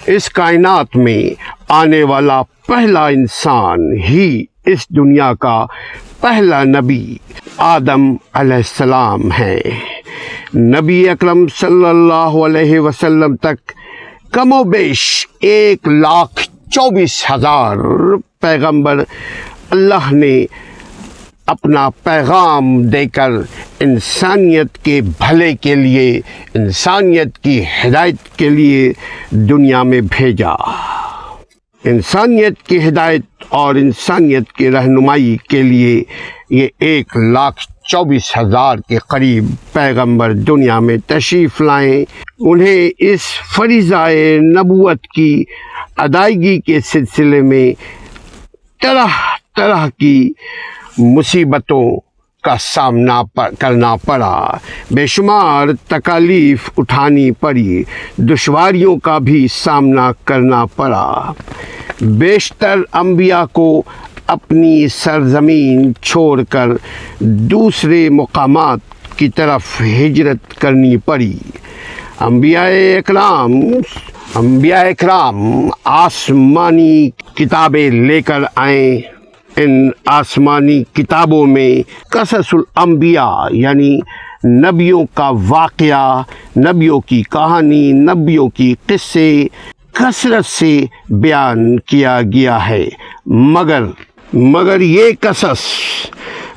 اس کائنات میں آنے والا پہلا انسان ہی اس دنیا کا پہلا نبی آدم علیہ السلام ہے۔ نبی اکرم صلی اللہ علیہ وسلم تک کم و بیش 1,24,000 پیغمبر اللہ نے اپنا پیغام دے کر انسانیت کے بھلے کے لیے، انسانیت کی ہدایت کے لیے دنیا میں بھیجا۔ انسانیت کی ہدایت اور انسانیت کی رہنمائی کے لیے یہ 1,24,000 کے قریب پیغمبر دنیا میں تشریف لائیں۔ انہیں اس فریضہ نبوت کی ادائیگی کے سلسلے میں طرح طرح کی مصیبتوں کا سامنا کرنا پڑا، بے شمار تکالیف اٹھانی پڑی، دشواریوں کا بھی سامنا کرنا پڑا۔ بیشتر انبیاء کو اپنی سرزمین چھوڑ کر دوسرے مقامات کی طرف ہجرت کرنی پڑی۔ انبیاء اکرام آسمانی کتابیں لے کر آئیں۔ ان آسمانی کتابوں میں قصص الانبیاء یعنی نبیوں کا واقعہ، نبیوں کی کہانی، نبیوں کی قصے کثرت سے بیان کیا گیا ہے، مگر یہ قصص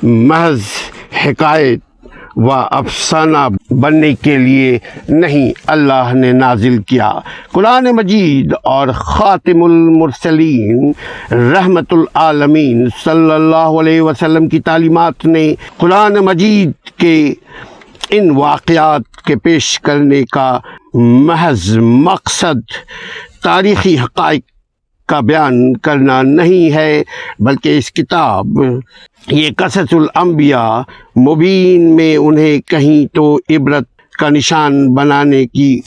محض حکایت و افسانہ بننے کے لیے نہیں اللہ نے نازل کیا۔ قرآن مجید اور خاتم المرسلین رحمت العالمین صلی اللہ علیہ وسلم کی تعلیمات نے قرآن مجید کے ان واقعات کے پیش کرنے کا محض مقصد تاریخی حقائق کا بیان کرنا نہیں ہے، بلکہ اس کتاب یہ قصص الانبیاء مبین میں انہیں کہیں تو عبرت کا نشان بنانے کی